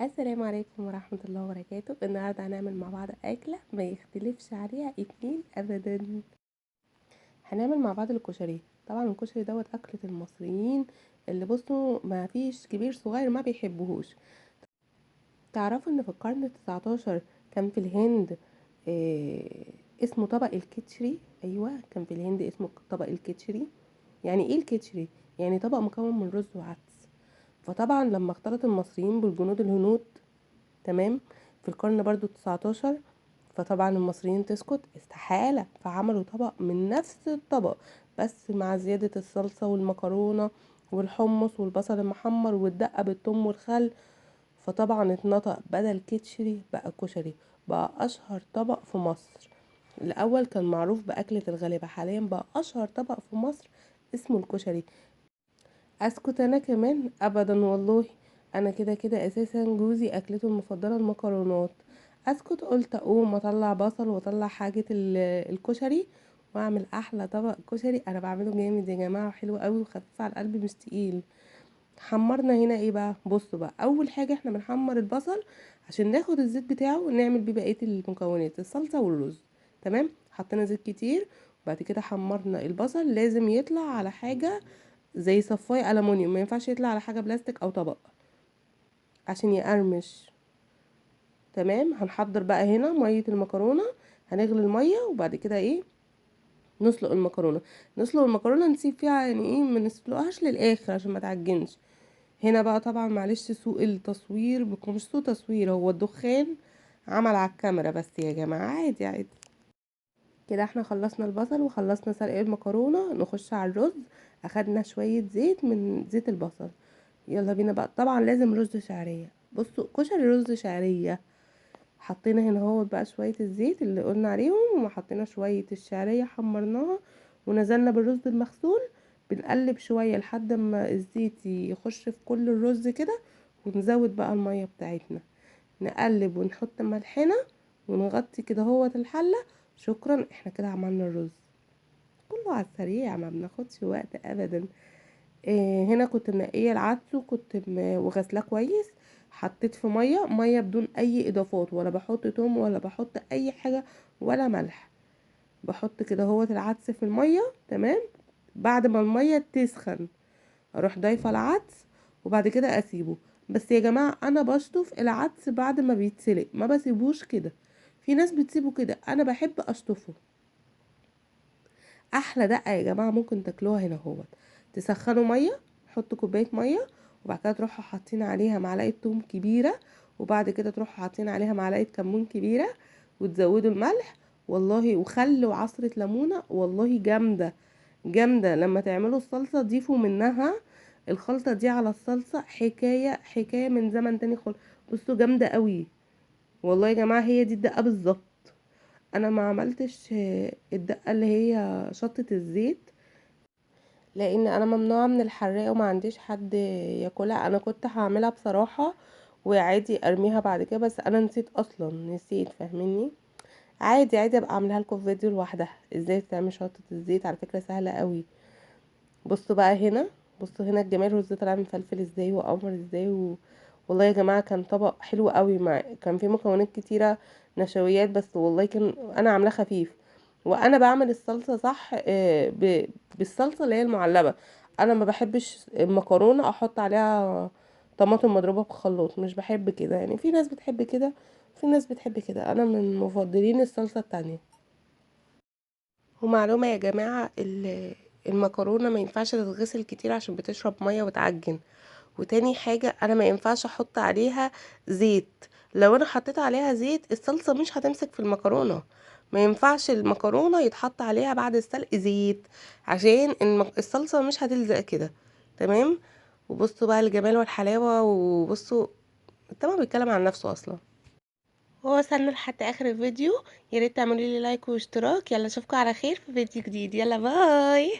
السلام عليكم ورحمة الله وبركاته. النهاردة هنعمل مع بعض أكلة ما يختلفش عليها اتنين أبدا. هنعمل مع بعض الكشري. طبعا الكشري دوت أكلة المصريين اللي بصوا ما فيش كبير صغير ما بيحبوهوش. تعرفوا ان في القرن ال19 كان في الهند اسمه طبق الكيتشري. ايوه، كان في الهند اسمه طبق الكيتشري. يعني ايه الكيتشري؟ يعني طبق مكون من رز وعدس. فطبعا لما اختلط المصريين بالجنود الهنود، تمام، في القرن برضو ال19، فطبعا المصريين تسكت استحالة، فعملوا طبق من نفس الطبق بس مع زيادة الصلصة والمكرونة والحمص والبصل المحمر والدقة بالثوم والخل. فطبعا اتنطق بدل كيتشري بقى كشري، بقى اشهر طبق في مصر. الاول كان معروف باكلة الغلابة، حاليا بقى اشهر طبق في مصر اسمه الكشري. اسكت انا كمان ابدا والله. انا كده كده اساسا جوزي اكلته المفضله المكرونات. اسكت، قلت اقوم اطلع بصل واطلع حاجه الكشري واعمل احلى طبق كشري. انا بعمله جامد يا جماعه، وحلو قوي وخفيف على القلب مش تقيل. حمرنا هنا ايه بقى؟ بصوا بقى، اول حاجه احنا بنحمر البصل عشان ناخد الزيت بتاعه ونعمل بيه بقيه المكونات، الصلصه والرز. تمام، حطينا زيت كتير. وبعد كده حمرنا البصل، لازم يطلع على حاجه زي صفاية ألمونيوم، ما ينفعش يطلع على حاجة بلاستيك أو طبق عشان يقرمش. تمام، هنحضر بقى هنا مية المكرونة. هنغلي المية وبعد كده ايه؟ نسلق المكرونة. نسلق المكرونة نسيب فيها يعني ايه، ما نسلقهاش للآخر عشان ما تعجنش. هنا بقى طبعا معلش سوء التصوير بكم، مش سوء تصوير، هو الدخان عمل على الكاميرا بس يا جماعة، عادي عادي. كده احنا خلصنا البصل وخلصنا سلق المكرونة، نخش على الرز. اخدنا شوية زيت من زيت البصل. يلا بينا بقى، طبعا لازم رز شعرية. بصوا، كشري رز شعرية. حطينا هنا هو بقى شوية الزيت اللي قلنا عليهم، وحطينا شوية الشعرية حمرناها، ونزلنا بالرز المغسول. بنقلب شوية لحد ما الزيت يخش في كل الرز كده، ونزود بقى المية بتاعتنا. نقلب ونحط ملحنا ونغطي كده هو الحلة. شكرا، احنا كده عملنا الرز. كله على السريع، ما بناخدش وقت ابدا. هنا كنت منقيه العدس وغسلاه كويس. حطيت في ميه بدون اي اضافات، ولا بحط توم ولا بحط اي حاجه ولا ملح. بحط كده هو العدس في الميه. تمام، بعد ما الميه تسخن اروح ضايفه العدس، وبعد كده اسيبه. بس يا جماعه انا بشطف العدس بعد ما بيتسلق، ما بسيبوش كده. في ناس بتسيبه كده، انا بحب اشطفه. احلى دقه يا جماعه ممكن تاكلوها هنا اهوت. تسخنوا ميه، حطوا كوبايه ميه، وبعد كده تروحوا حاطين عليها معلقه توم كبيره، وبعد كده تروحوا حاطين عليها معلقه كمون كبيره، وتزودوا الملح والله، وخل وعصره ليمونه والله جامده. جامده لما تعملوا الصلصه ضيفوا منها. الخلطه دي على الصلصه حكايه حكايه من زمن تاني خالص. بصوا جامده قوي والله يا جماعه، هي دي الدقه بالظبط. انا ما عملتش الدقه اللي هي شطه الزيت، لان انا ممنوعه من الحراق وما عنديش حد ياكلها. انا كنت هعملها بصراحه وعادي ارميها بعد كده، بس انا نسيت اصلا، نسيت، فاهميني؟ عادي عادي، ابقى اعملها لكم في فيديو لوحدها ازاي تعمل شطه الزيت، على فكره سهله قوي. بصوا بقى هنا، بصوا هنا الجمال، الرز طلع مفلفل ازاي وقمر ازاي والله يا جماعه كان طبق حلو قوي، كان فيه مكونات كتيره، نشويات، بس والله كان انا عاملاه خفيف. وانا بعمل الصلصه صح، بالصلصه اللي هي المعلبه. انا ما بحبش المكرونه احط عليها طماطم مضروبه بخلاط، مش بحب كده. يعني في ناس بتحب كده، في ناس بتحب كده، انا من مفضلين الصلصه التانية. ومعلومة يا جماعة، المكرونة ما ينفعش تتغسل كتير عشان بتشرب مية وتعجن. وتاني حاجة، انا ما ينفعش احط عليها زيت. لو انا حطيت عليها زيت الصلصة مش هتمسك في المكرونة. ما ينفعش المكرونة يتحط عليها بعد السلق زيت، عشان الصلصة مش هتلزق كده. تمام. وبصوا بقى الجمال والحلاوة، وبصوا الطبق بيتكلم عن نفسه اصلا. ووصلنا لحد اخر الفيديو. يا ريت تعملوا لي لايك واشتراك. يلا اشوفكم على خير في فيديو جديد. يلا باي.